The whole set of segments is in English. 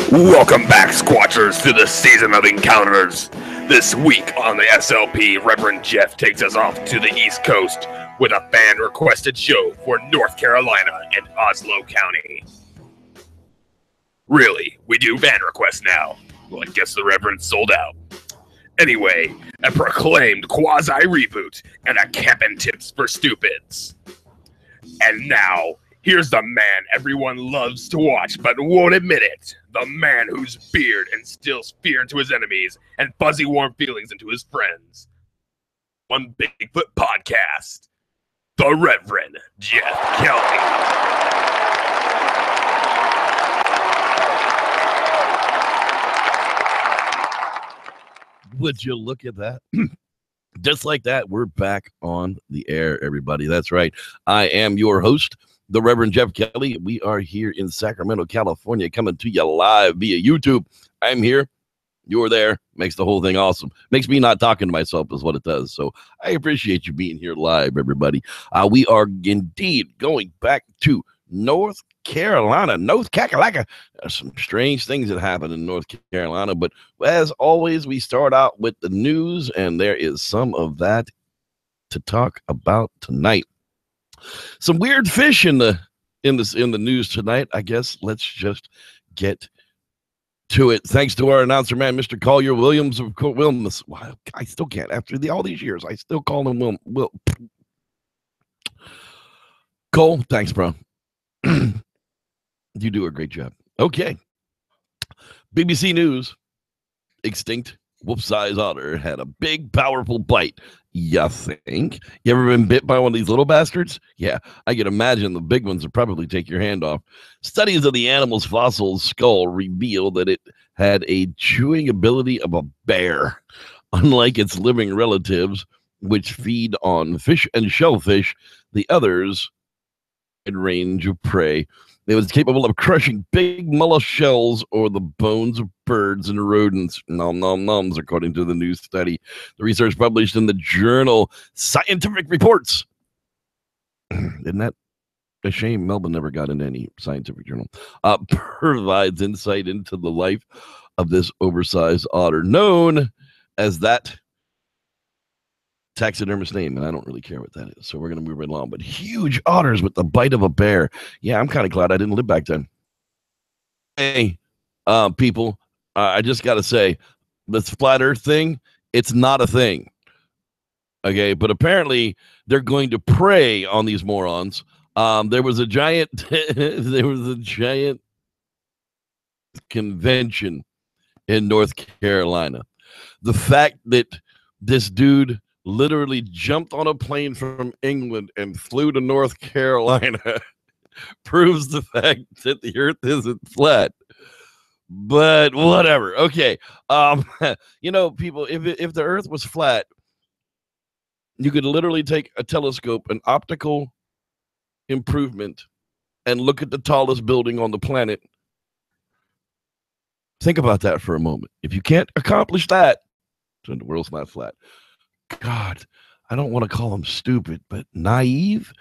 Welcome back, Squatchers, to the season of encounters. This week on the SLP, Reverend Jeff takes us off to the East Coast with a fan-requested show for North Carolina and Onslow County. Really, we do fan requests now. Well, I guess the Reverend sold out. Anyway, a proclaimed quasi-reboot and a camping tips for stupids. And now, here's the man everyone loves to watch but won't admit it. The man whose beard instills fear into his enemies and fuzzy warm feelings into his friends. One Bigfoot Podcast. The Reverend Jeff Kelley. Would you look at that? Just like that, we're back on the air, everybody. That's right. I am your host, the Reverend Jeff Kelley. We are here in Sacramento, California, coming to you live via YouTube. I'm here. You're there. Makes the whole thing awesome. Makes me not talking to myself is what it does. So I appreciate you being here live, everybody. We are indeed going back to North Carolina, North Kakalaka. There's some strange things that happen in North Carolina, but as always, we start out with the news, and there is some of that to talk about tonight. Some weird fish in the news tonight. I guess let's just get to it. Thanks to our announcer man, Mr. Collier Williams of Wilmus. Wow, I still can't after all these years. I still call him Will. Cole, thanks, bro. You do a great job. Okay. BBC News. Extinct wolf-sized otter had a big, powerful bite. You think? You ever been bit by one of these little bastards? Yeah, I can imagine the big ones would probably take your hand off. Studies of the animal's fossil skull reveal that it had a chewing ability of a bear. Unlike its living relatives, which feed on fish and shellfish, the others had range of prey. It was capable of crushing big mollusk shells or the bones of birds and rodents. Nom nom noms, according to the new study. The research published in the journal Scientific Reports. Isn't that a shame? Melbourne never got in any scientific journal. Provides insight into the life of this oversized otter, known as that taxidermist name, and I don't really care what that is, so we're going to move right along. But huge otters with the bite of a bear. Yeah, I'm kind of glad I didn't live back then. Hey, people, I just got to say, this flat earth thing, it's not a thing. Okay, but apparently they're going to prey on these morons. There was a giant convention in North Carolina. The fact that this dude literally jumped on a plane from England and flew to North Carolina proves the fact that the earth isn't flat. But whatever. Okay. People, if the earth was flat, you could literally take a telescope, an optical improvement, and look at the tallest building on the planet. Think about that for a moment. If you can't accomplish that, then the world's not flat. God, I don't want to call them stupid, but naive.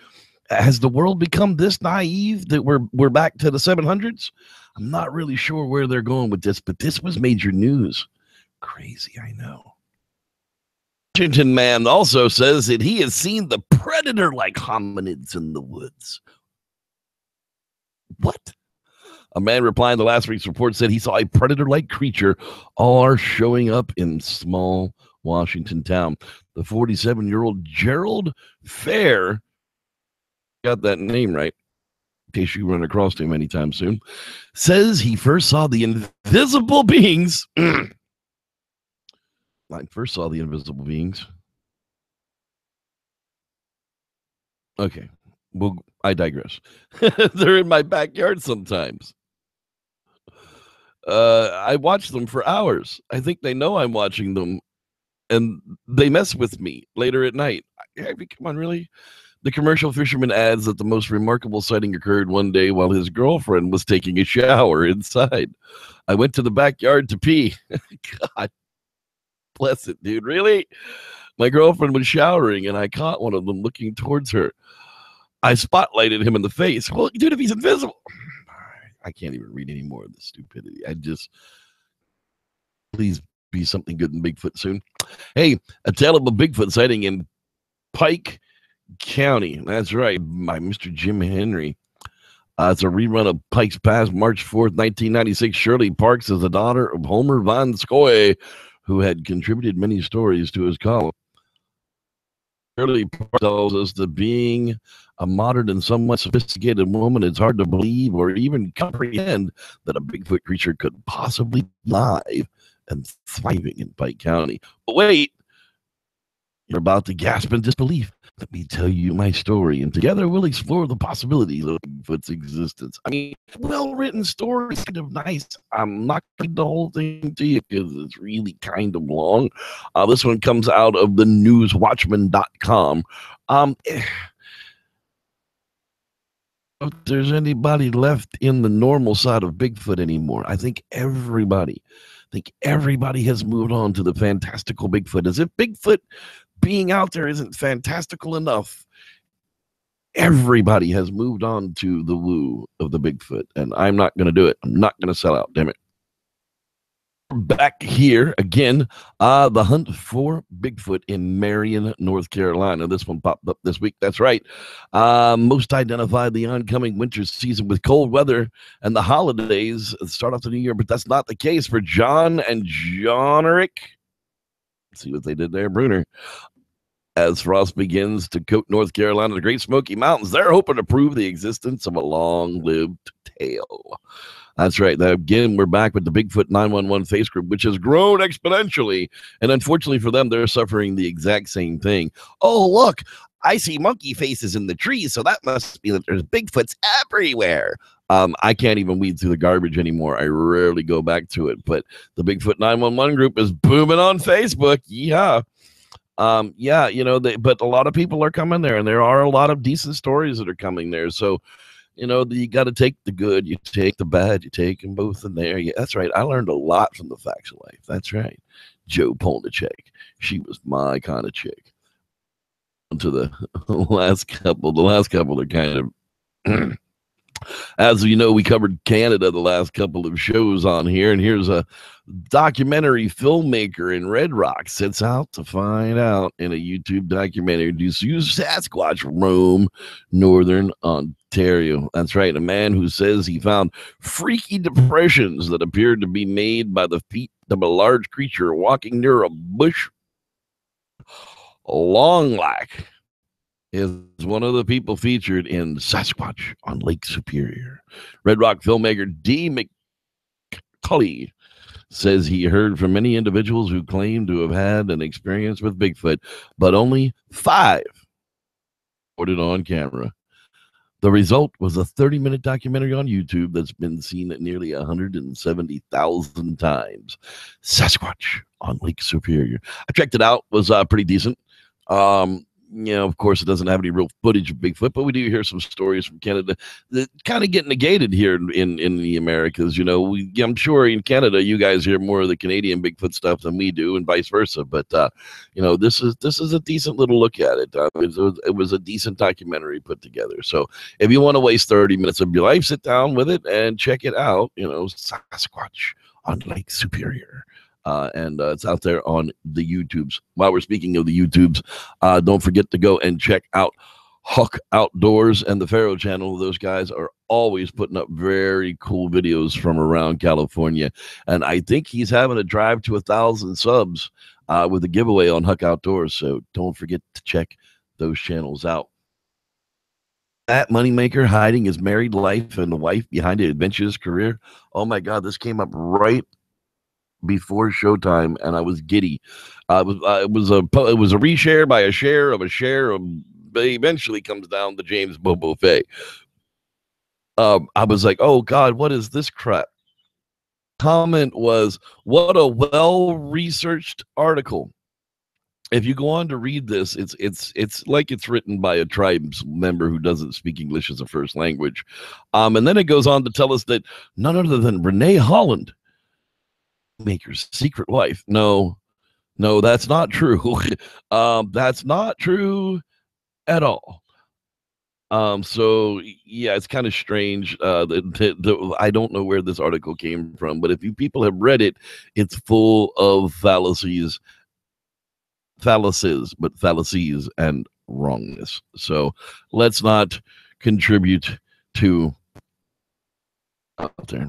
Has the world become this naive that we're back to the 700s? I'm not really sure where they're going with this, but this was major news. Crazy, I know. Washington man also says that he has seen the predator-like hominids in the woods. What? A man replying to last week's report said he saw a predator-like creature all are showing up in small Washington town. The 47-year-old Gerald Fair, got that name right, in case you run across him anytime soon, says he first saw the invisible beings. I first saw the invisible beings. Okay, well, I digress. They're in my backyard sometimes. I watch them for hours. I think they know I'm watching them, and they mess with me later at night. Come on, really? The commercial fisherman adds that the most remarkable sighting occurred one day while his girlfriend was taking a shower inside. I went to the backyard to pee. God bless it, dude. Really? My girlfriend was showering, and I caught one of them looking towards her. I spotlighted him in the face. Well, dude, if he's invisible. I can't even read any more of this stupidity. Please be something good in Bigfoot soon. Hey, a tale of a Bigfoot sighting in Pike County. That's right, by Mr. Jim Henry. It's a rerun of Pikes Pass, March 4th, 1996. Shirley Parks is the daughter of Homer Von Scoy, who had contributed many stories to his column. Shirley Parks tells us that being a modern and somewhat sophisticated woman, it's hard to believe or even comprehend that a Bigfoot creature could possibly be alive and thriving in Pike County. But wait, you're about to gasp in disbelief. Let me tell you my story, and together we'll explore the possibilities of Bigfoot's existence. I mean, well-written story is kind of nice. I'm not going to read the whole thing to you because it's really kind of long. This one comes out of the newswatchman.com. If there's anybody left in the normal side of Bigfoot anymore, I think everybody has moved on to the fantastical Bigfoot. As if Bigfoot being out there isn't fantastical enough, everybody has moved on to the woo of the Bigfoot, and I'm not going to do it. I'm not going to sell out, damn it. Back here again, the hunt for Bigfoot in Marion, North Carolina. This one popped up this week. That's right. Most identified the oncoming winter season with cold weather and the holidays start off the new year, but that's not the case for John and John Eric. See what they did there, Bruner. As frost begins to coat North Carolina, the Great Smoky Mountains, they're hoping to prove the existence of a long-lived tale. That's right. Again, we're back with the Bigfoot 911 face group, which has grown exponentially. And unfortunately for them, they're suffering the exact same thing. Oh, look, I see monkey faces in the trees, so that must be that there's Bigfoots everywhere. I can't even weed through the garbage anymore. I rarely go back to it. But the Bigfoot 911 group is booming on Facebook. Yeah. Yeah, you know, but a lot of people are coming there, and there are a lot of decent stories that are coming there. So, you know, you got to take the good, you take the bad, you take them both in there. Yeah, that's right. I learned a lot from the Facts of Life. That's right. Joe Polnicek. She was my kind of chick. To the last couple are kind of as you know, we covered Canada the last couple of shows on here, and here's a documentary filmmaker in Red Rock sets out to find out in a YouTube documentary, do Sasquatch roam northern Ontario? That's right, a man who says he found freaky depressions that appeared to be made by the feet of a large creature walking near a bush. Longlack is one of the people featured in Sasquatch on Lake Superior. Red Rock filmmaker D. McCulley says he heard from many individuals who claim to have had an experience with Bigfoot, but only 5 reported on camera. The result was a 30-minute documentary on YouTube that's been seen nearly 170,000 times. Sasquatch on Lake Superior. I checked it out. It was pretty decent. You know, of course, it doesn't have any real footage of Bigfoot, but we do hear some stories from Canada that kind of get negated here in the Americas. You know, I'm sure in Canada, you guys hear more of the Canadian Bigfoot stuff than we do, and vice versa. But you know, this is a decent little look at it. It was a decent documentary put together. So if you want to waste 30 minutes of your life, sit down with it and check it out. You know, Sasquatch on Lake Superior. And it's out there on the YouTubes. While we're speaking of the YouTubes, don't forget to go and check out Huck Outdoors and the Pharaoh channel. Those guys are always putting up very cool videos from around California. And I think he's having a drive to 1,000 subs with a giveaway on Huck Outdoors. So don't forget to check those channels out. That moneymaker hiding his married life and the wife behind an adventurous career. Oh my God, this came up right before showtime, and I was giddy. It was a reshare by a share of a share of. Eventually comes down to James Bobo Fay. I was like, oh God, what is this crap? Comment was, what a well-researched article. If you go on to read this, it's like it's written by a tribes member who doesn't speak English as a first language. And then it goes on to tell us that none other than Renee Holland, Maker's secret wife. No, that's not true. That's not true at all. So yeah, it's kind of strange. I don't know where this article came from, but if you people have read it, it's full of fallacies, and wrongness. So let's not contribute to out there.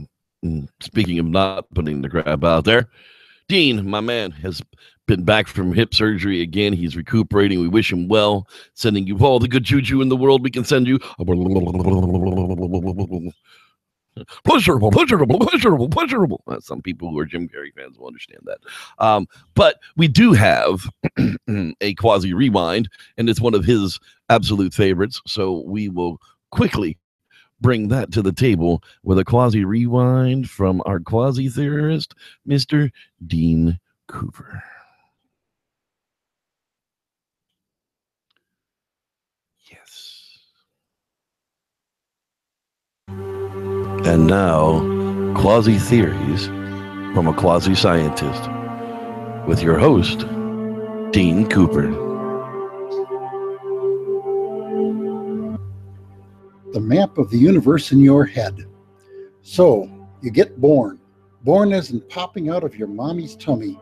Speaking of not putting the crap out there, Dean, my man, has been back from hip surgery again. He's recuperating. We wish him well. Sending you all the good juju in the world we can send you. Pleasurable. Some people who are Jim Carrey fans will understand that. But we do have a quasi rewind, and it's one of his absolute favorites. So we will quickly bring that to the table with a quasi rewind from our quasi theorist, Mr. Dean Cooper. Yes. And now, quasi theories from a quasi scientist with your host, Dean Cooper. The map of the universe in your head. So, you get born. Born as in popping out of your mommy's tummy.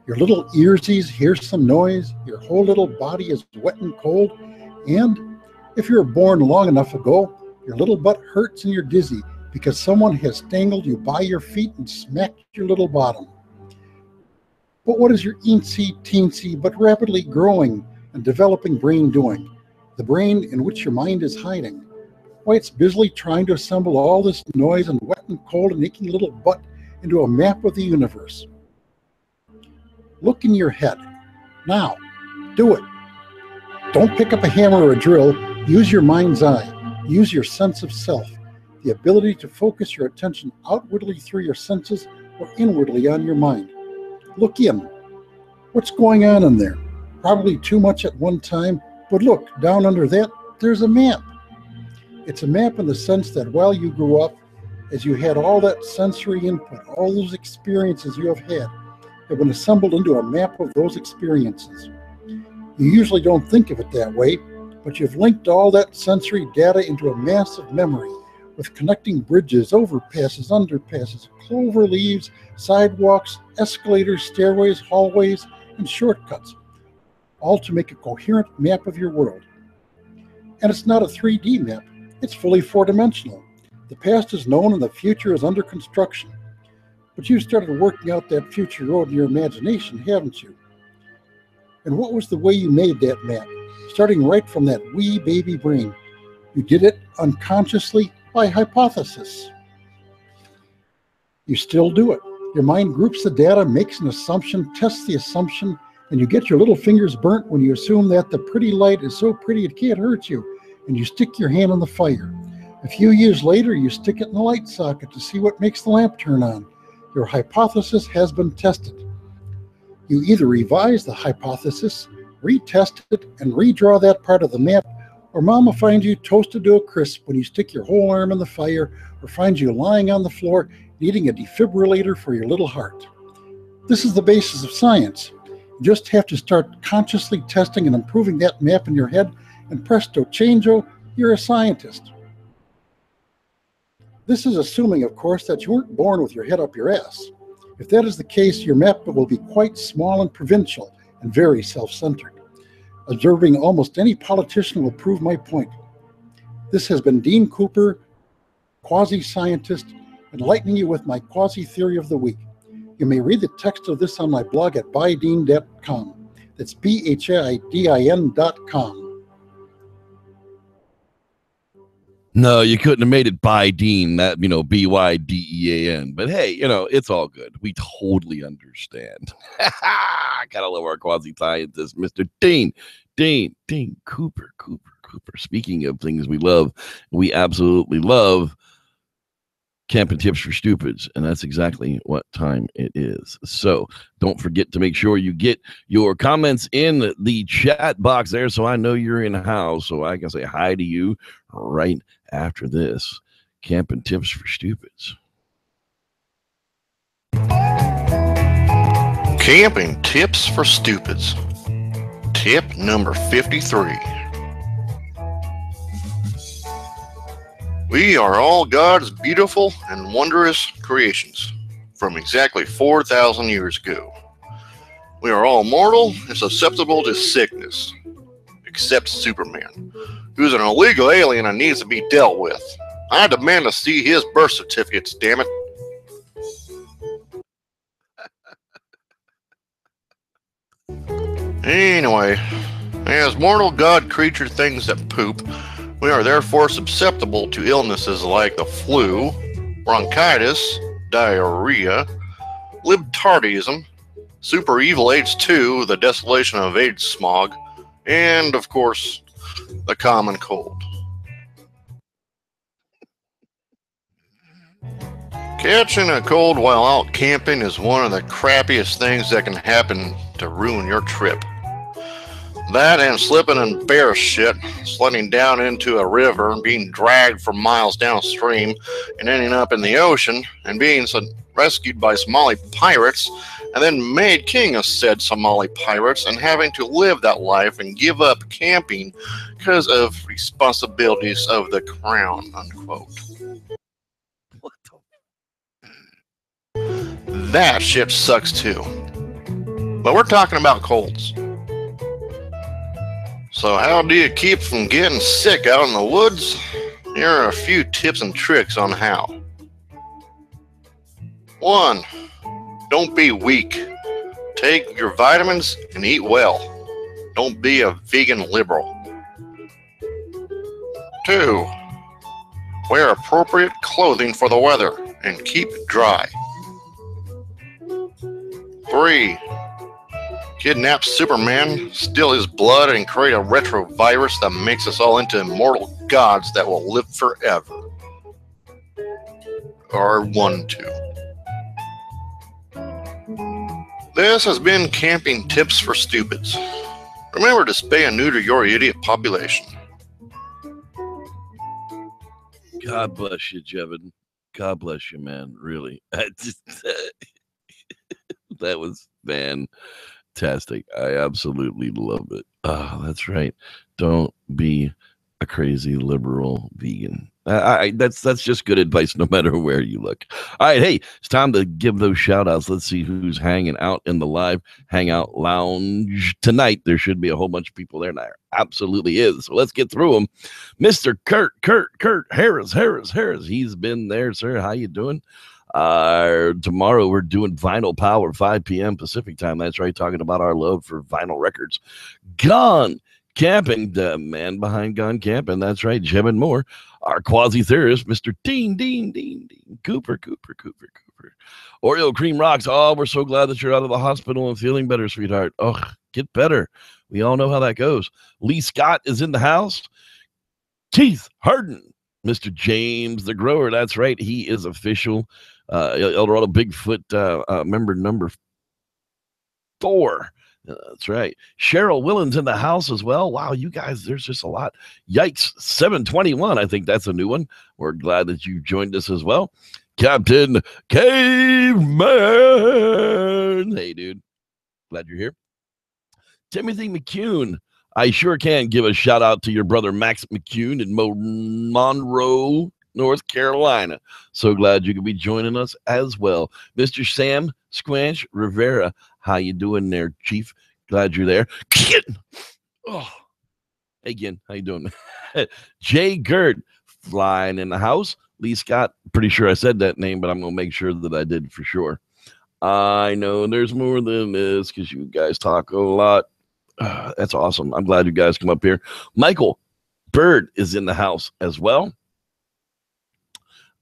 Your little earsies hear some noise, your whole little body is wet and cold, and if you were born long enough ago, your little butt hurts and you're dizzy because someone has strangled you by your feet and smacked your little bottom. But what is your teensy but rapidly growing and developing brain doing? The brain in which your mind is hiding. Why, it's busily trying to assemble all this noise and wet and cold and aching little butt into a map of the universe. Look in your head. Now, do it. Don't pick up a hammer or a drill. Use your mind's eye. Use your sense of self, the ability to focus your attention outwardly through your senses or inwardly on your mind. Look in. What's going on in there? Probably too much at one time, but look, down under that, there's a map. It's a map in the sense that while you grew up, as you had all that sensory input, all those experiences you have been assembled into a map of those experiences. You usually don't think of it that way, but you've linked all that sensory data into a massive memory with connecting bridges, overpasses, underpasses, clover leaves, sidewalks, escalators, stairways, hallways, and shortcuts, all to make a coherent map of your world. And it's not a 3D map. It's fully four-dimensional. The past is known and the future is under construction. But you've started working out that future road in your imagination, haven't you? And what was the way you made that map? Starting right from that wee baby brain. You did it unconsciously by hypothesis. You still do it. Your mind groups the data, makes an assumption, tests the assumption, and you get your little fingers burnt when you assume that the pretty light is so pretty it can't hurt you, and you stick your hand on the fire. A few years later, you stick it in the light socket to see what makes the lamp turn on. Your hypothesis has been tested. You either revise the hypothesis, retest it, and redraw that part of the map, or Mama finds you toasted to a crisp when you stick your whole arm in the fire, or finds you lying on the floor needing a defibrillator for your little heart. This is the basis of science. You just have to start consciously testing and improving that map in your head, and presto changeo, you're a scientist. This is assuming, of course, that you weren't born with your head up your ass. If that is the case, your map will be quite small and provincial and very self-centered. Observing almost any politician will prove my point. This has been Dean Cooper, quasi-scientist, enlightening you with my quasi-theory of the week. You may read the text of this on my blog at bydin.com. That's BHIDIN.com. No, you couldn't have made it by Dean, that, BYDEAN. But hey, it's all good. We totally understand. Gotta love our quasi-scientist, Mr. Dean Cooper. Speaking of things we love, we absolutely love camping tips for stupids, and that's exactly what time it is. So don't forget to make sure you get your comments in the chat box there, so I know you're in the house, so I can say hi to you right after this. Camping tips for stupids. Camping tips for stupids. Tip number 53. We are all God's beautiful and wondrous creations from exactly 4,000 years ago. We are all mortal and susceptible to sickness, except Superman, who's an illegal alien and needs to be dealt with. I demand to see his birth certificates, damn it. Anyway, as mortal god creature things that poop, we are therefore susceptible to illnesses like the flu, bronchitis, diarrhea, libtardism, super evil AIDS-2, the desolation of AIDS smog, and, of course, the common cold. Catching a cold while out camping is one of the crappiest things that can happen to ruin your trip. That and slipping in bear shit, sledding down into a river and being dragged for miles downstream and ending up in the ocean and being rescued by Somali pirates and then made king of said Somali pirates and having to live that life and give up camping because of responsibilities of the crown, unquote. What That shit sucks too. But we're talking about colds. So how do you keep from getting sick out in the woods? Here are a few tips and tricks on how. 1. Don't be weak. Take your vitamins and eat well. Don't be a vegan liberal. 2. Wear appropriate clothing for the weather and keep dry. 3. Kidnap Superman, steal his blood, and create a retrovirus that makes us all into immortal gods that will live forever. Or want to. This has been Camping Tips for Stupids. Remember to spay and neuter your idiot population. God bless you, Jevin. God bless you, man. Really. That was fantastic. I absolutely love it. Oh, that's right. Don't be a crazy liberal vegan. That's just good advice no matter where you look. All right, hey, it's time to give those shout outs. Let's see who's hanging out in the live hangout lounge tonight. There should be a whole bunch of people there, and there absolutely is. So let's get through them. Mr. Kurt Harris. He's been there, sir. How you doing? Tomorrow we're doing Vinyl Power, 5 p.m. Pacific time. That's right, talking about our love for vinyl records. Gone Camping, the man behind Gone Camping. That's right, Jeb and Moore. Our quasi-theorist, Mr. Dean Cooper. Oreo Cream Rocks. Oh, we're so glad that you're out of the hospital and feeling better, sweetheart. Oh, get better. We all know how that goes. Lee Scott is in the house. Keith Harden. Mr. James the Grower. That's right. He is official El Dorado Bigfoot member number 4. That's right. Cheryl Willens in the house as well. Wow, you guys, there's just a lot. Yikes, 721. I think that's a new one. We're glad that you joined us as well. Captain Caveman. Hey, dude. Glad you're here. Timothy McCune. I sure can give a shout out to your brother Max McCune in Monroe, North Carolina. So glad you could be joining us as well. Mr. Sam Squanch Rivera. How you doing there, Chief? Glad you're there. Oh. Hey, again, how you doing? Jay Gerd flying in the house. Lee Scott, pretty sure I said that name, but I'm going to make sure that I did for sure. I know there's more than this because you guys talk a lot. That's awesome. I'm glad you guys come up here. Michael Bird is in the house as well.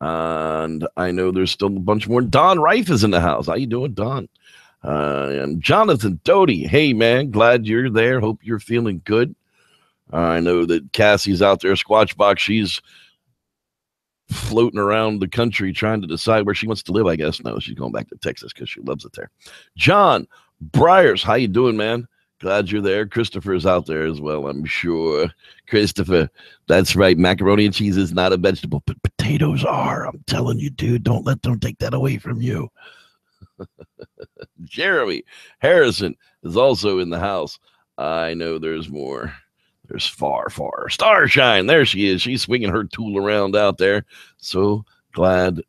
And I know there's still a bunch more. Don Reif is in the house. How you doing, Don? And Jonathan Doty. Hey, man, glad you're there. Hope you're feeling good. I know that Cassie's out there, Squatchbox. She's floating around the country trying to decide where she wants to live, I guess. No, she's going back to Texas because she loves it there. John Briers, how you doing, man? Glad you're there. Christopher's out there as well, I'm sure. Christopher, that's right. Macaroni and cheese is not a vegetable, but potatoes are. I'm telling you, dude, don't let them take that away from you. Jeremy Harrison is also in the house. I know there's more. There's far Starshine. There she is. She's swinging her tool around out there. So glad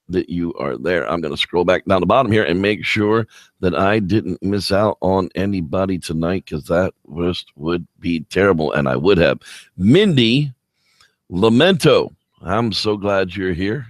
that you are there. I'm going to scroll back down the bottom here and make sure that I didn't miss out on anybody tonight, because that would be terrible, and I would have. Mindy Lamento, I'm so glad you're here.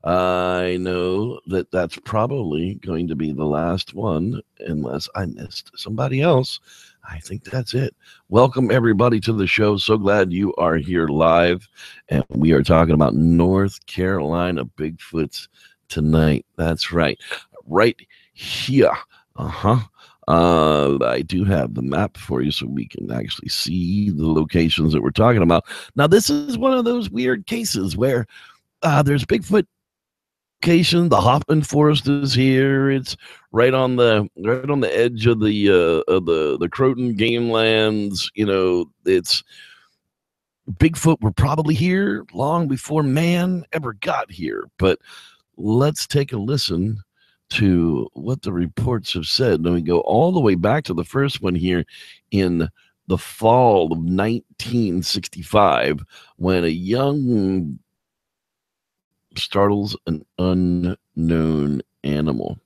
I know that that's probably going to be the last one unless I missed somebody else. I think that's it. Welcome, everybody, to the show. So glad you are here live. And we are talking about North Carolina Bigfoots tonight. That's right. Right here. I do have the map for you so we can actually see the locations that we're talking about. Now, this is one of those weird cases where there's Bigfoot location. The Hoffman Forest is here. It's right on the edge of the Croton Game Lands. You know, it's Bigfoot were probably here long before man ever got here. But let's take a listen to what the reports have said. And we go all the way back to the first one here in the fall of 1965, when a young startles an unknown animal.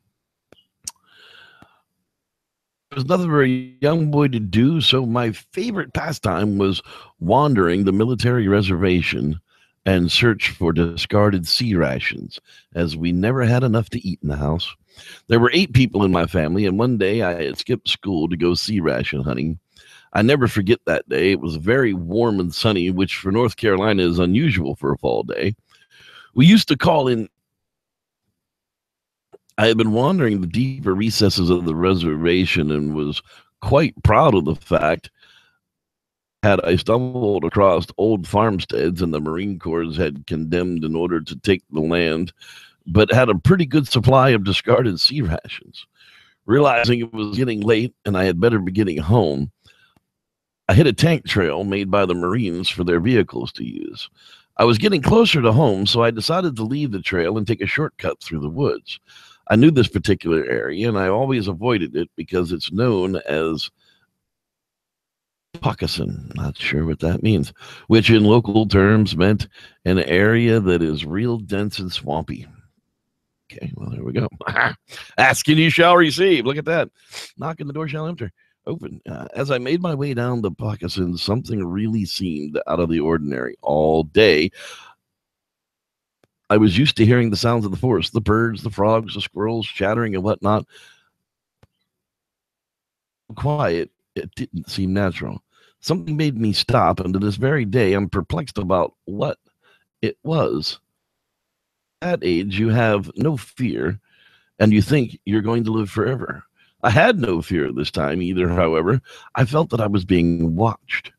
There was nothing for a young boy to do, so my favorite pastime was wandering the military reservation and search for discarded sea rations, as we never had enough to eat in the house. There were 8 people in my family, and one day I had skipped school to go sea ration hunting. I never forget that day. It was very warm and sunny, which for North Carolina is unusual for a fall day. We used to call in. I had been wandering the deeper recesses of the reservation and was quite proud of the fact had I stumbled across old farmsteads and the Marine Corps had condemned in order to take the land, but had a pretty good supply of discarded sea rations. Realizing it was getting late and I had better be getting home, I hit a tank trail made by the Marines for their vehicles to use. I was getting closer to home, so I decided to leave the trail and take a shortcut through the woods. I knew this particular area, and I always avoided it because it's known as Poccasin, not sure what that means, which in local terms meant an area that is real dense and swampy. Okay, well, there we go. Asking you shall receive. Look at that. Knocking the door shall enter. Open. As I made my way down the Poccasin, something really seemed out of the ordinary. All day, I was used to hearing the sounds of the forest, the birds, the frogs, the squirrels, chattering and whatnot. Quiet, it didn't seem natural. Something made me stop, and to this very day, I'm perplexed about what it was. At that age, you have no fear, and you think you're going to live forever. I had no fear this time either, however. I felt that I was being watched.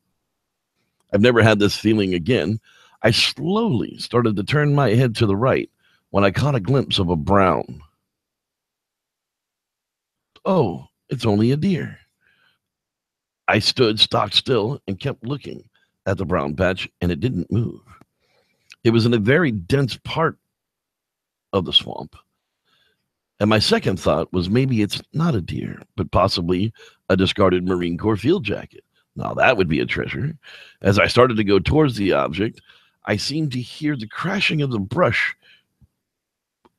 I've never had this feeling again. I slowly started to turn my head to the right when I caught a glimpse of a brown. Oh, it's only a deer. I stood stock still and kept looking at the brown patch, and it didn't move. It was in a very dense part of the swamp. And my second thought was maybe it's not a deer, but possibly a discarded Marine Corps field jacket. Now that would be a treasure. As I started to go towards the object, I seemed to hear the crashing of the brush,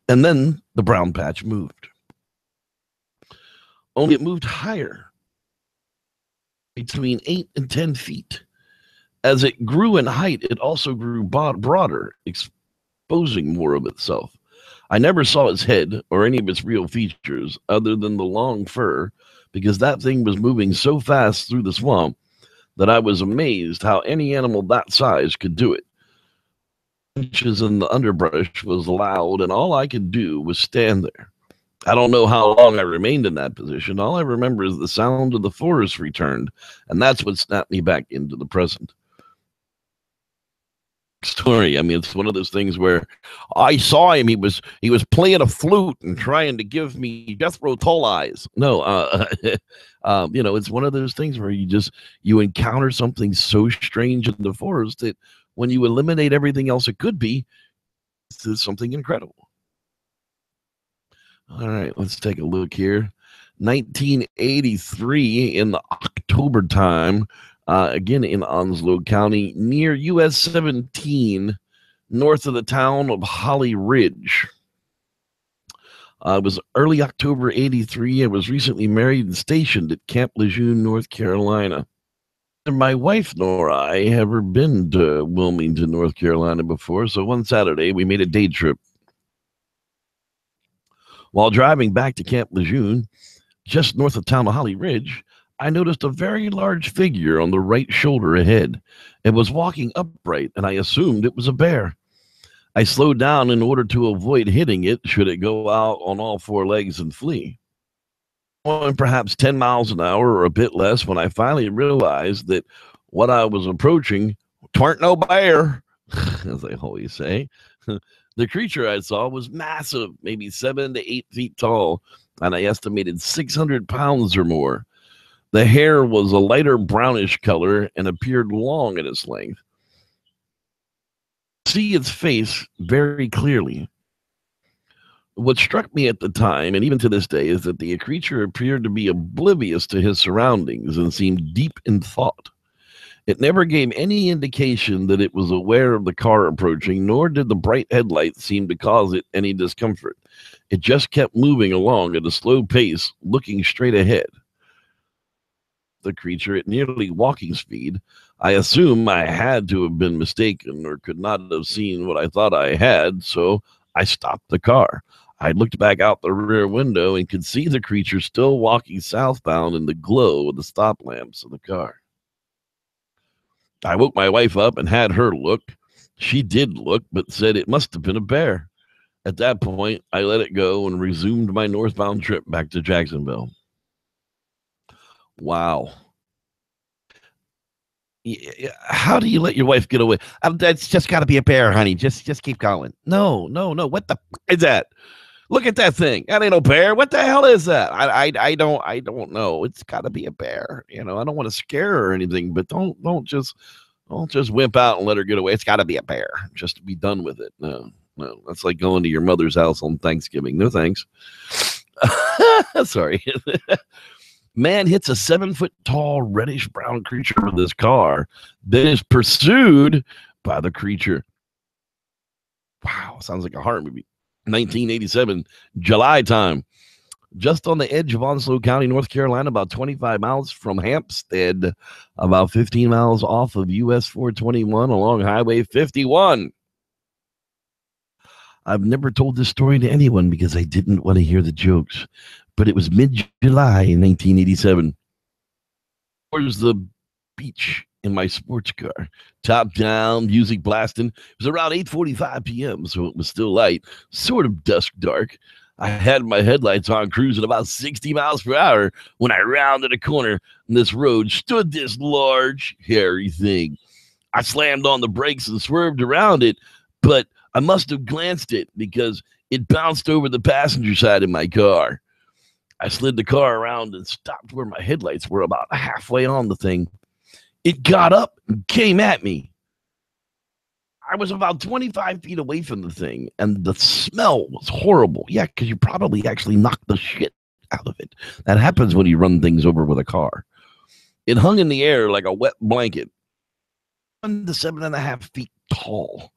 and then the brown patch moved. Only it moved higher, between 8 and 10 feet. As it grew in height, it also grew broader, exposing more of itself. I never saw its head or any of its real features other than the long fur, because that thing was moving so fast through the swamp that I was amazed how any animal that size could do it. Inches in the underbrush was loud, and all I could do was stand there. I don't know how long I remained in that position. All I remember is the sound of the forest returned, and that's what snapped me back into the present. Story. I mean, it's one of those things where I saw him. He was playing a flute and trying to give me Jethro Tull eyes. No, you know, it's one of those things where you encounter something so strange in the forest that when you eliminate everything else it could be, it's something incredible. All right, let's take a look here. 1983 in the October time. again in Onslow County, near US 17, north of the town of Holly Ridge. It was early October 83. I was recently married and stationed at Camp Lejeune, North Carolina. And my wife nor I have ever been to Wilmington, North Carolina before, so one Saturday we made a day trip. While driving back to Camp Lejeune, just north of town of Holly Ridge, I noticed a very large figure on the right shoulder ahead. It was walking upright, and I assumed it was a bear. I slowed down in order to avoid hitting it should it go out on all four legs and flee. Going perhaps 10 miles an hour or a bit less when I finally realized that what I was approaching "'tweren't no bear," as I always say. The creature I saw was massive, maybe 7 to 8 feet tall, and I estimated 600 pounds or more. The hair was a lighter brownish color and appeared long at its length. See its face very clearly. What struck me at the time, and even to this day, is that the creature appeared to be oblivious to his surroundings and seemed deep in thought. It never gave any indication that it was aware of the car approaching, nor did the bright headlights seem to cause it any discomfort. It just kept moving along at a slow pace, looking straight ahead. The creature at nearly walking speed, I assume I had to have been mistaken or could not have seen what I thought I had, so I stopped the car. I looked back out the rear window and could see the creature still walking southbound in the glow of the stop lamps of the car. I woke my wife up and had her look. She did look, but said it must have been a bear. At that point, I let it go and resumed my northbound trip back to Jacksonville. Wow. How do you let your wife get away? That's just got to be a bear, honey. Just keep going. No. What the f is that? Look at that thing. That ain't no bear. What the hell is that? I don't know. It's got to be a bear. You know, I don't want to scare her or anything, but don't just whip out and let her get away. It's got to be a bear. Just to be done with it. No. That's like going to your mother's house on Thanksgiving. No thanks. Sorry. Man hits a 7-foot-tall reddish-brown creature with his car, then is pursued by the creature. Wow, sounds like a horror movie. 1987, July time. Just on the edge of Onslow County, North Carolina, about 25 miles from Hampstead, about 15 miles off of US 421 along Highway 51. I've never told this story to anyone because I didn't want to hear the jokes. But it was mid-July in 1987. Towards the beach in my sports car, top down, music blasting. It was around 8:45 p.m., so it was still light, sort of dusk dark. I had my headlights on, cruising about 60 miles per hour when I rounded a corner and this road stood this large, hairy thing. I slammed on the brakes and swerved around it, but I must have glanced it because it bounced over the passenger side of my car. I slid the car around and stopped where my headlights were about halfway on the thing. It got up and came at me. I was about 25 feet away from the thing, and the smell was horrible. Yeah, because you probably actually knocked the shit out of it. That happens when you run things over with a car. It hung in the air like a wet blanket. 1 to 7.5 feet tall.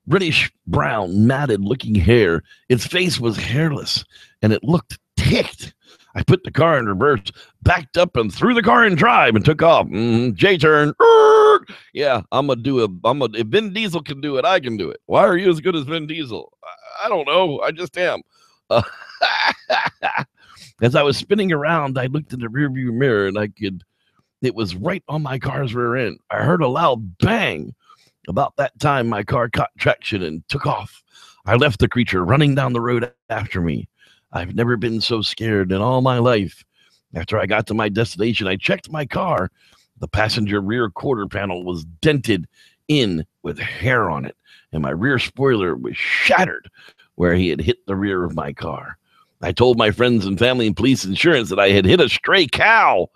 Reddish brown, matted looking hair. Its face was hairless, and it looked ticked. I put the car in reverse, backed up, and threw the car in drive and took off. J-turn. Yeah, if Vin Diesel can do it, I can do it. Why are you as good as Vin Diesel? I don't know. I just am. As I was spinning around, I looked in the rearview mirror, and it was right on my car's rear end. I heard a loud bang. About that time, my car caught traction and took off. I left the creature running down the road after me. I've never been so scared in all my life. After I got to my destination, I checked my car. The passenger rear quarter panel was dented in with hair on it, and my rear spoiler was shattered where he had hit the rear of my car. I told my friends and family and police insurance that I had hit a stray cow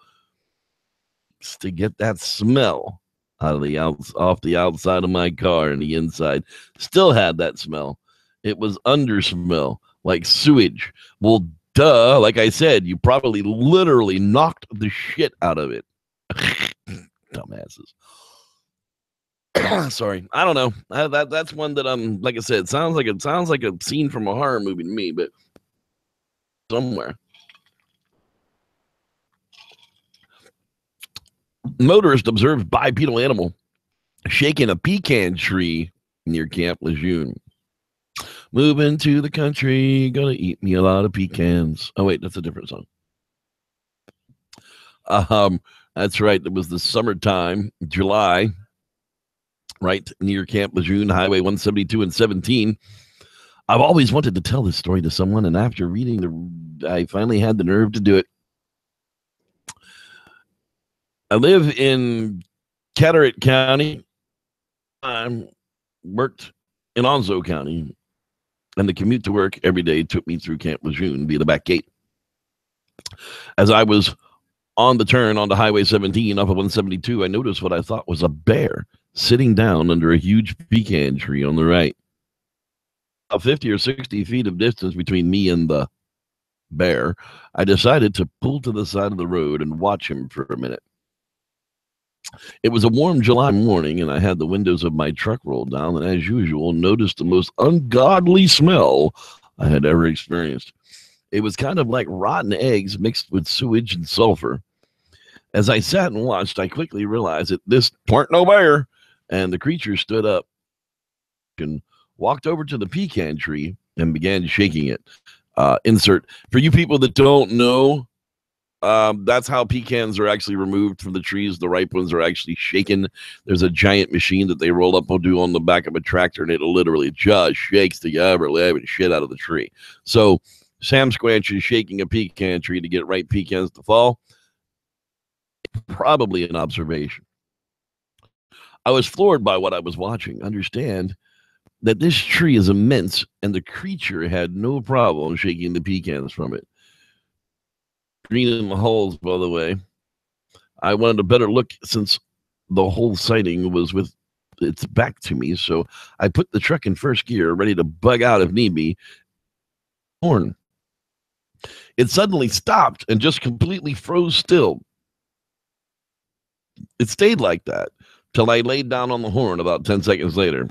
to get that smell out of off the outside of my car, and the inside still had that smell. It was under smell, like sewage. Well, duh, like I said, you probably literally knocked the shit out of it. Dumbasses. Sorry, I don't know. That's one that like I said, it sounds like a scene from a horror movie to me, but somewhere. Motorist observed bipedal animal shaking a pecan tree near Camp Lejeune. Moving to the country, gonna eat me a lot of pecans. Oh wait, that's a different song. That's right. It was the summertime, July, right near Camp Lejeune, Highway 172 and 17. I've always wanted to tell this story to someone, and after reading I finally had the nerve to do it. I live in Carteret County. I worked in Onslow County, and the commute to work every day took me through Camp Lejeune via the back gate. As I was on the turn onto Highway 17 off of 172, I noticed what I thought was a bear sitting down under a huge pecan tree on the right. About 50 or 60 feet of distance between me and the bear, I decided to pull to the side of the road and watch him for a minute. It was a warm July morning, and I had the windows of my truck rolled down, and as usual, noticed the most ungodly smell I had ever experienced. It was kind of like rotten eggs mixed with sewage and sulfur. As I sat and watched, I quickly realized that this weren't no bear, and the creature stood up and walked over to the pecan tree and began shaking it. Insert, for you people that don't know, that's how pecans are actually removed from the trees. The ripe ones are actually shaken. There's a giant machine that they roll up and do on the back of a tractor, and it literally just shakes the ever living shit out of the tree. So Sam Squanch is shaking a pecan tree to get ripe pecans to fall. Probably an observation. I was floored by what I was watching. Understand that this tree is immense, and the creature had no problem shaking the pecans from it. Green in the holes, by the way. I wanted a better look since the whole sighting was with its back to me, so I put the truck in first gear, ready to bug out if need be. Horn. It suddenly stopped and just completely froze still. It stayed like that till I laid down on the horn about 10 seconds later.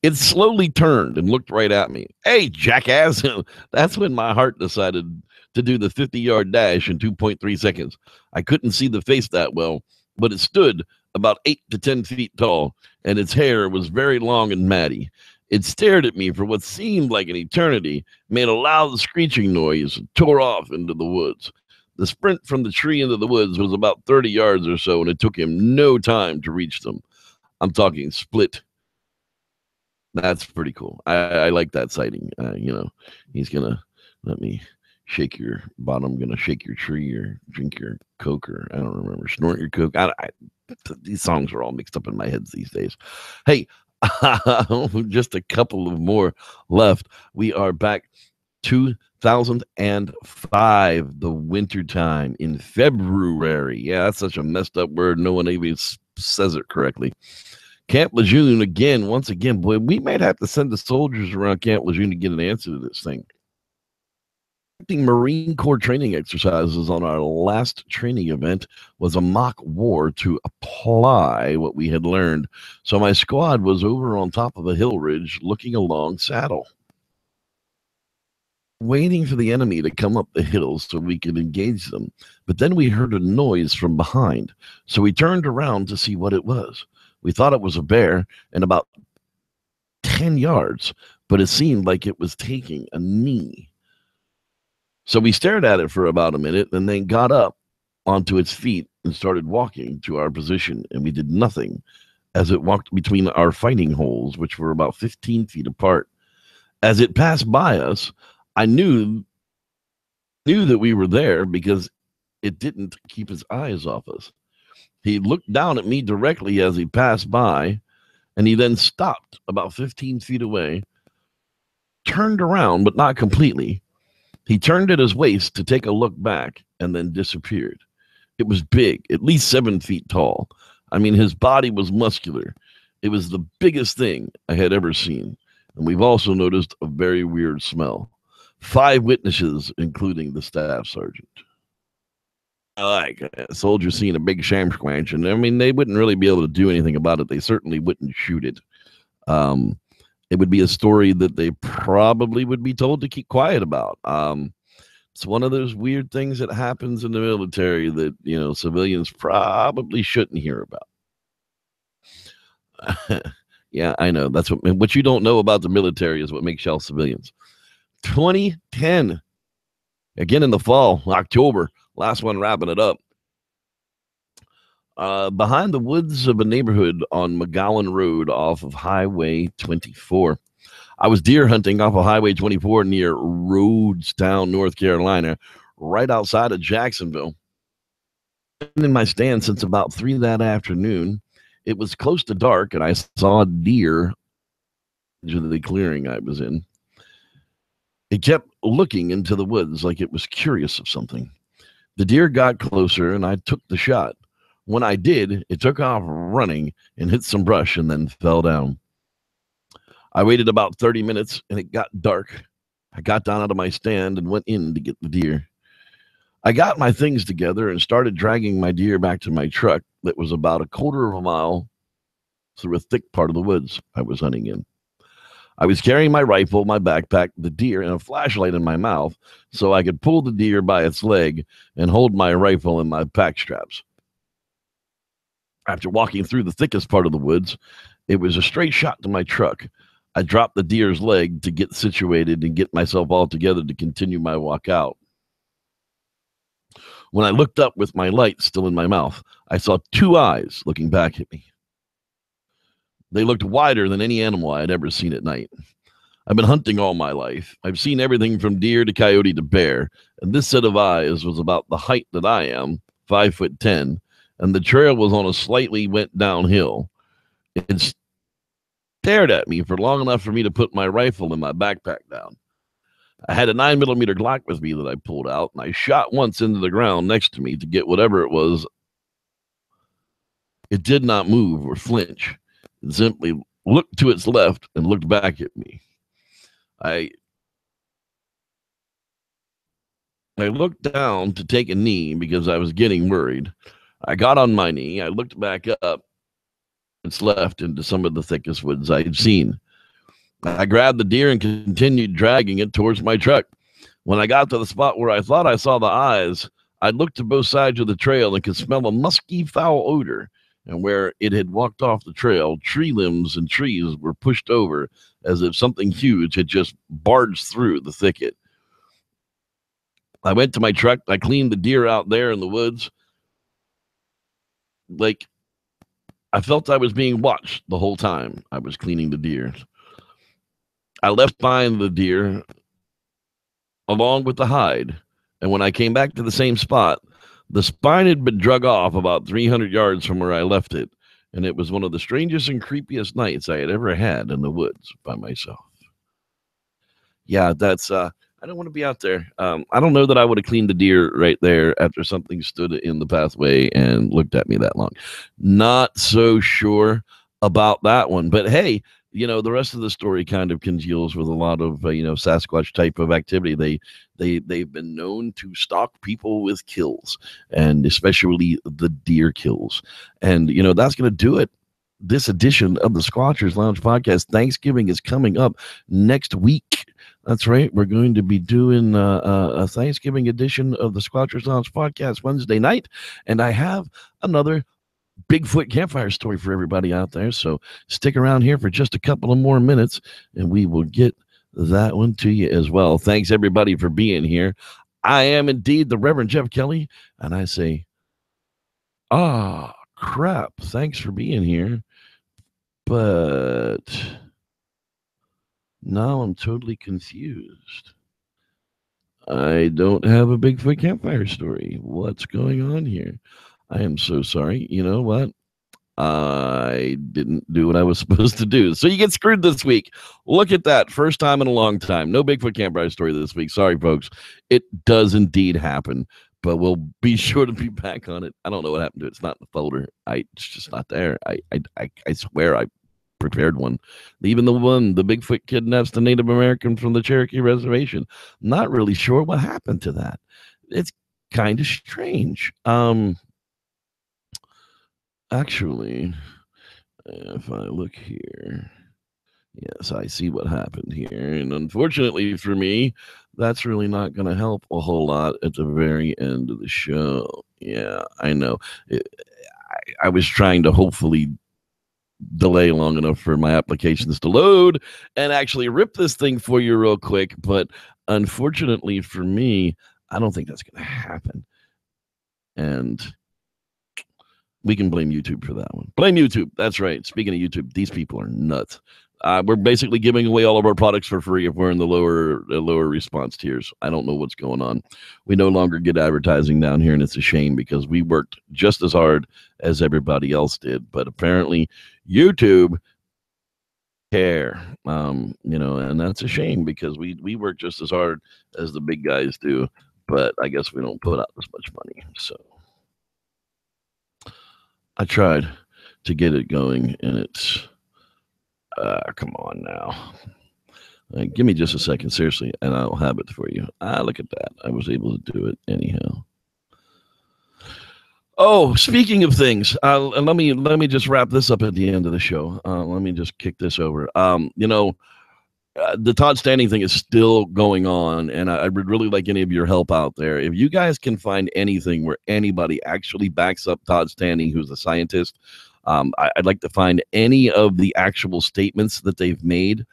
It slowly turned and looked right at me. Hey, jackass. That's when my heart decided to do the 50-yard dash in 2.3 seconds. I couldn't see the face that well, but it stood about 8 to 10 feet tall, and its hair was very long and matty. It stared at me for what seemed like an eternity, made a loud screeching noise, and tore off into the woods. The sprint from the tree into the woods was about 30 yards or so, and it took him no time to reach them. I'm talking split. That's pretty cool. I like that sighting. He's going to let me shake your bottom, going to shake your tree or drink your Coke, or I don't remember, snort your Coke. These songs are all mixed up in my head these days. Hey, just a couple of more left. We are back 2005, the winter time in February. Yeah, that's such a messed up word. No one even says it correctly. Camp Lejeune again, once again, boy, we might have to send the soldiers around Camp Lejeune to get an answer to this thing. Marine Corps training exercises on our last training event was a mock war to apply what we had learned. So my squad was over on top of a hill ridge looking along saddle, waiting for the enemy to come up the hills so we could engage them. But then we heard a noise from behind, so we turned around to see what it was. We thought it was a bear, and about 10 yards, but it seemed like it was taking a knee. So we stared at it for about a minute and then got up onto its feet and started walking to our position, and we did nothing as it walked between our fighting holes, which were about 15 feet apart. As it passed by us, I knew that we were there because it didn't keep his eyes off us. He looked down at me directly as he passed by, and he then stopped about 15 feet away, turned around, but not completely. He turned at his waist to take a look back and then disappeared. It was big, at least 7 feet tall. I mean, his body was muscular. It was the biggest thing I had ever seen. And we've also noticed a very weird smell. 5 witnesses, including the staff sergeant. like a soldier seeing a big squanch, and I mean, they wouldn't really be able to do anything about it. They certainly wouldn't shoot it. It would be a story that they probably would be told to keep quiet about. It's one of those weird things that happens in the military that, you know, civilians probably shouldn't hear about. Yeah, I know. That's what you don't know about the military is what makes y'all civilians. 2010, again in the fall, October, last one wrapping it up. Behind the woods of a neighborhood on McGowan Road off of Highway 24. I was deer hunting off of Highway 24 near Rhodestown, North Carolina, right outside of Jacksonville. Been in my stand since about 3 that afternoon. It was close to dark, and I saw a deer in the clearing I was in. It kept looking into the woods like it was curious of something. The deer got closer, and I took the shot. When I did, it took off running and hit some brush and then fell down. I waited about 30 minutes, and it got dark. I got down out of my stand and went in to get the deer. I got my things together and started dragging my deer back to my truck that was about a quarter of a mile through a thick part of the woods I was hunting in. I was carrying my rifle, my backpack, the deer, and a flashlight in my mouth so I could pull the deer by its leg and hold my rifle in my pack straps. After walking through the thickest part of the woods, it was a straight shot to my truck. I dropped the deer's leg to get situated and get myself all together to continue my walk out. When I looked up with my light still in my mouth, I saw 2 eyes looking back at me. They looked wider than any animal I had ever seen at night. I've been hunting all my life. I've seen everything from deer to coyote to bear, and this set of eyes was about the height that I am, 5'10", and the trail was on a slightly went downhill. It stared at me for long enough for me to put my rifle in my backpack down. I had a 9mm Glock with me that I pulled out, and I shot once into the ground next to me to get whatever it was. It did not move or flinch. It simply looked to its left and looked back at me. I looked down to take a knee because I was getting worried. I got on my knee. I looked back up its left into some of the thickest woods I had seen. I grabbed the deer and continued dragging it towards my truck. When I got to the spot where I thought I saw the eyes, I looked to both sides of the trail and could smell a musky, foul odor. And where it had walked off the trail, tree limbs and trees were pushed over as if something huge had just barged through the thicket. I went to my truck. I cleaned the deer out there in the woods. Like, I felt I was being watched the whole time I was cleaning the deer. I left behind the deer along with the hide, and when I came back to the same spot, the spine had been drug off about 300 yards from where I left it, and it was one of the strangest and creepiest nights I had ever had in the woods by myself. Yeah, that's I don't want to be out there. I don't know that I would have cleaned the deer right there after something stood in the pathway and looked at me that long. Not so sure about that one. But hey, you know, the rest of the story kind of congeals with a lot of, Sasquatch type of activity. They've been known to stalk people with kills, and especially the deer kills. And, that's going to do it. This edition of the Squatchers Lounge podcast. Thanksgiving is coming up next week. That's right. We're going to be doing a Thanksgiving edition of the Squatchers Lounge podcast Wednesday night. And I have another Bigfoot campfire story for everybody out there. So stick around here for just a couple of more minutes and we will get that one to you as well. Thanks everybody for being here. I am indeed the Reverend Jeff Kelley. And I say, crap. Thanks for being here. But now I'm totally confused. I don't have a Bigfoot campfire story. What's going on here? I am so sorry. You know what? I didn't do what I was supposed to do. So you get screwed this week. Look at that. First time in a long time. No Bigfoot campfire story this week. Sorry, folks. It does indeed happen. But we'll be sure to be back on it. I don't know what happened to it. It's not in the folder. It's just not there. I swear I prepared one. Even the Bigfoot kidnaps the Native American from the Cherokee Reservation. Not really sure what happened to that. It's kind of strange. Actually, if I look here, yes, I see what happened here. And unfortunately for me, that's really not going to help a whole lot at the very end of the show. Yeah, I know. I was trying to hopefully delay long enough for my applications to load and actually rip this thing for you real quick. But unfortunately for me, I don't think that's going to happen. And we can blame YouTube for that one. Blame YouTube. That's right. Speaking of YouTube, these people are nuts. We're basically giving away all of our products for free if we're in the lower response tiers. I don't know what's going on. We no longer get advertising down here, and it's a shame because we worked just as hard as everybody else did. But apparently, YouTube care, and that's a shame because we work just as hard as the big guys do. But I guess we don't put out as much money. So I tried to get it going, and it's. Come on now. Give me just a second, seriously, and I'll have it for you. Look at that. I was able to do it anyhow. Oh, speaking of things, let me just wrap this up at the end of the show. Let me just kick this over. The Todd Standing thing is still going on, and I would really like any of your help out there. If you guys can find anything where anybody actually backs up Todd Standing, who's a scientist, I'd like to find any of the actual statements that they've made.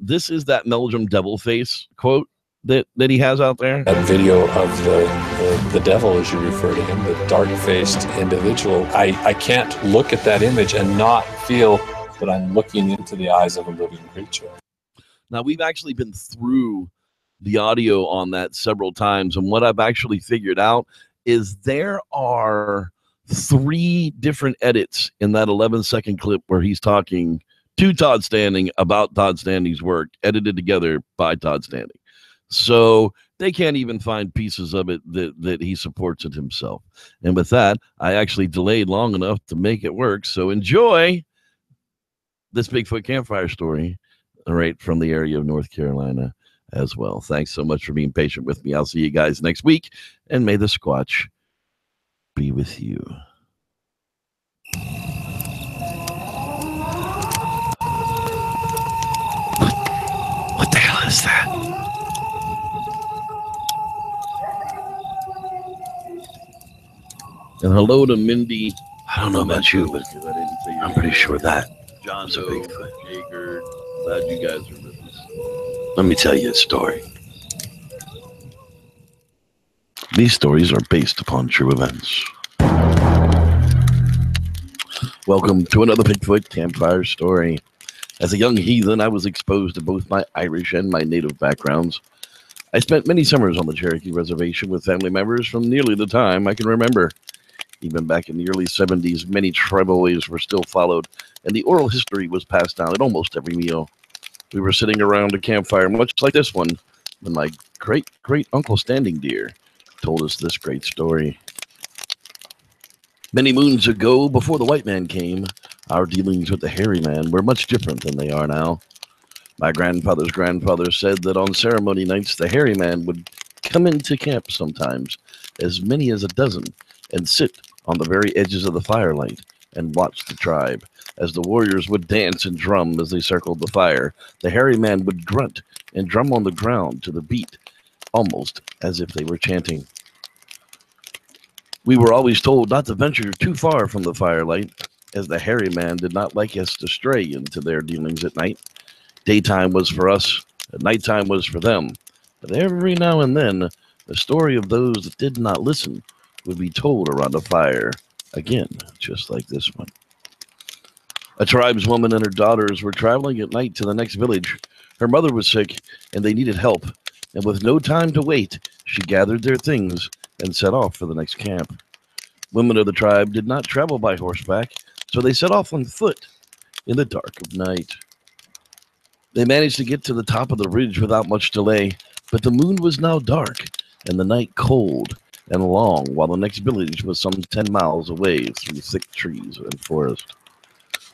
This is that Meldrum devil face quote that he has out there. That video of the devil, as you refer to him, the dark-faced individual. I can't look at that image and not feel that I'm looking into the eyes of a living creature. Now, we've actually been through the audio on that several times, and what I've actually figured out is there are 3 different edits in that 11-second clip where he's talking to Todd Standing about Todd Standing's work, edited together by Todd Standing. So they can't even find pieces of it that he supports it himself. And with that, I actually delayed long enough to make it work. So enjoy this Bigfoot campfire story right from the area of North Carolina as well. Thanks so much for being patient with me. I'll see you guys next week, and may the Squatch be with you. What the hell is that? And hello to Mindy. I don't know about you, but I'm pretty sure that John's a Bigfoot. Jaeger. Glad you guys are with us. Let me tell you a story. These stories are based upon true events. Welcome to another Bigfoot campfire story. As a young heathen, I was exposed to both my Irish and my native backgrounds. I spent many summers on the Cherokee Reservation with family members from nearly the time I can remember. Even back in the early 70s, many tribal ways were still followed, and the oral history was passed down at almost every meal. We were sitting around a campfire, much like this one, when my great-great-uncle Standing Deer told us this great story. Many moons ago, before the white man came, our dealings with the hairy man were much different than they are now. My grandfather's grandfather said that on ceremony nights, the hairy man would come into camp sometimes, as many as a dozen, and sit on the very edges of the firelight and watch the tribe. As the warriors would dance and drum as they circled the fire, the hairy man would grunt and drum on the ground to the beat, almost as if they were chanting. We were always told not to venture too far from the firelight, as the hairy man did not like us to stray into their dealings at night. Daytime was for us, and nighttime was for them. But every now and then, the story of those that did not listen would be told around a fire, again, just like this one. A tribeswoman and her daughters were traveling at night to the next village. Her mother was sick, and they needed help, and with no time to wait, she gathered their things and set off for the next camp. Women of the tribe did not travel by horseback, so they set off on foot in the dark of night. They managed to get to the top of the ridge without much delay, but the moon was now dark and the night cold and long, while the next village was some 10 miles away through thick trees and forest.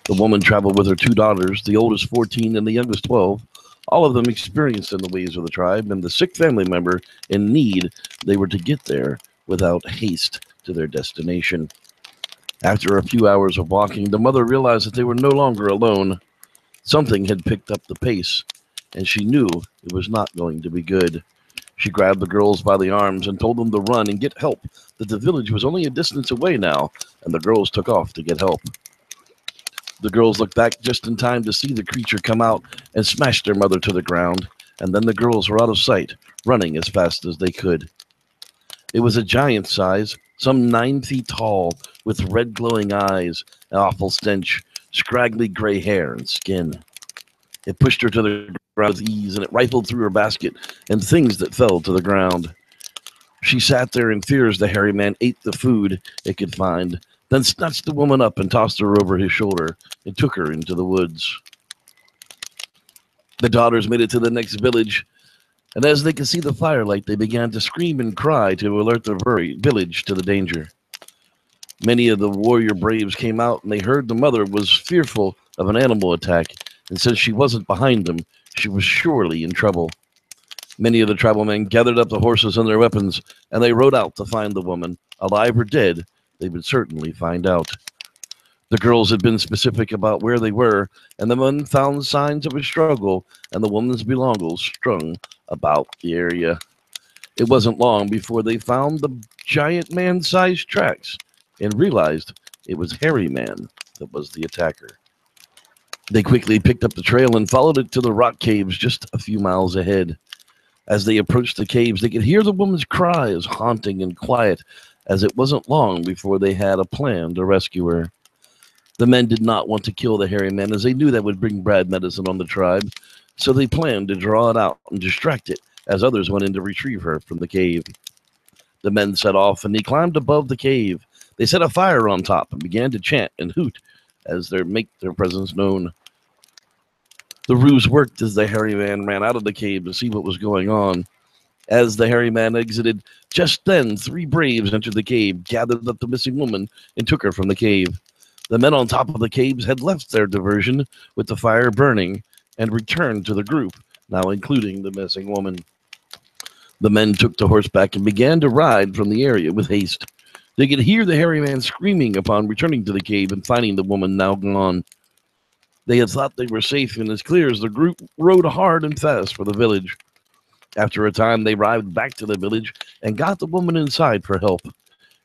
The woman traveled with her 2 daughters, the oldest 14 and the youngest 12, all of them experienced in the ways of the tribe, and the sick family member in need, they were to get there without haste to their destination. After a few hours of walking, the mother realized that they were no longer alone. Something had picked up the pace, and she knew it was not going to be good. She grabbed the girls by the arms and told them to run and get help, that the village was only a distance away now, and the girls took off to get help. The girls looked back just in time to see the creature come out and smash their mother to the ground, and then the girls were out of sight, running as fast as they could. It was a giant size, some 9 feet tall, with red glowing eyes, an awful stench, scraggly gray hair and skin. It pushed her to the ground with ease, and it rifled through her basket and things that fell to the ground. She sat there in fear as the hairy man ate the food it could find, then snatched the woman up and tossed her over his shoulder and took her into the woods. The daughters made it to the next village, and as they could see the firelight, they began to scream and cry to alert the village to the danger. Many of the warrior braves came out, and they heard the mother was fearful of an animal attack, and since she wasn't behind them, she was surely in trouble. Many of the tribal men gathered up the horses and their weapons, and they rode out to find the woman. Alive or dead, they would certainly find out. The girls had been specific about where they were, and the men found signs of a struggle and the woman's belongings strung about the area. It wasn't long before they found the giant man-sized tracks and realized it was Hairy Man that was the attacker. They quickly picked up the trail and followed it to the rock caves just a few miles ahead. As they approached the caves, they could hear the woman's cries, haunting and quiet, as it wasn't long before they had a plan to rescue her. The men did not want to kill the hairy man, as they knew that would bring bad medicine on the tribe, so they planned to draw it out and distract it as others went in to retrieve her from the cave. The men set off, and they climbed above the cave. They set a fire on top and began to chant and hoot as they make their presence known. The ruse worked as the hairy man ran out of the cave to see what was going on. As the hairy man exited, just then 3 braves entered the cave, gathered up the missing woman, and took her from the cave. The men on top of the caves had left their diversion with the fire burning and returned to the group, now including the missing woman. The men took to horseback and began to ride from the area with haste. They could hear the hairy man screaming upon returning to the cave and finding the woman now gone. They had thought they were safe, and as clear as the group rode hard and fast for the village. After a time, they arrived back to the village and got the woman inside for help.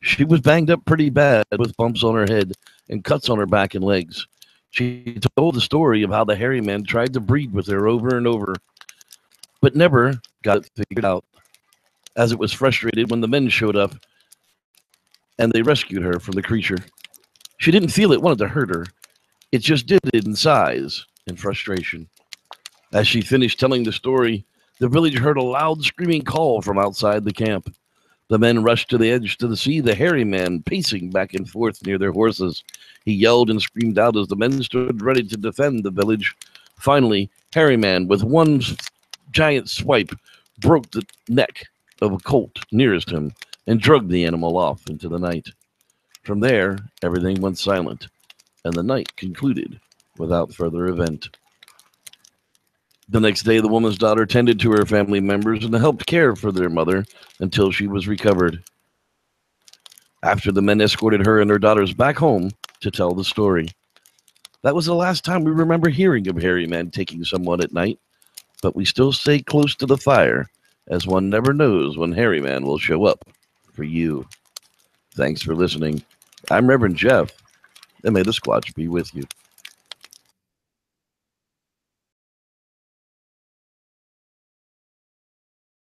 She was banged up pretty bad with bumps on her head and cuts on her back and legs. She told the story of how the hairy man tried to breed with her over and over, but never got it figured out, as it was frustrated when the men showed up and they rescued her from the creature. She didn't feel it wanted to hurt her. It just did it in size and frustration. As she finished telling the story, the village heard a loud screaming call from outside the camp. The men rushed to the edge to see the hairy man pacing back and forth near their horses. He yelled and screamed out as the men stood ready to defend the village. Finally, Hairy Man, with one giant swipe, broke the neck of a colt nearest him and dragged the animal off into the night. From there, everything went silent, and the night concluded without further event. The next day, the woman's daughter tended to her family members and helped care for their mother until she was recovered. After the men escorted her and her daughters back home to tell the story. That was the last time we remember hearing of Hairy Man taking someone at night, but we still stay close to the fire, as one never knows when Hairy Man will show up for you. Thanks for listening. I'm Reverend Jeff, and may the Squatch be with you.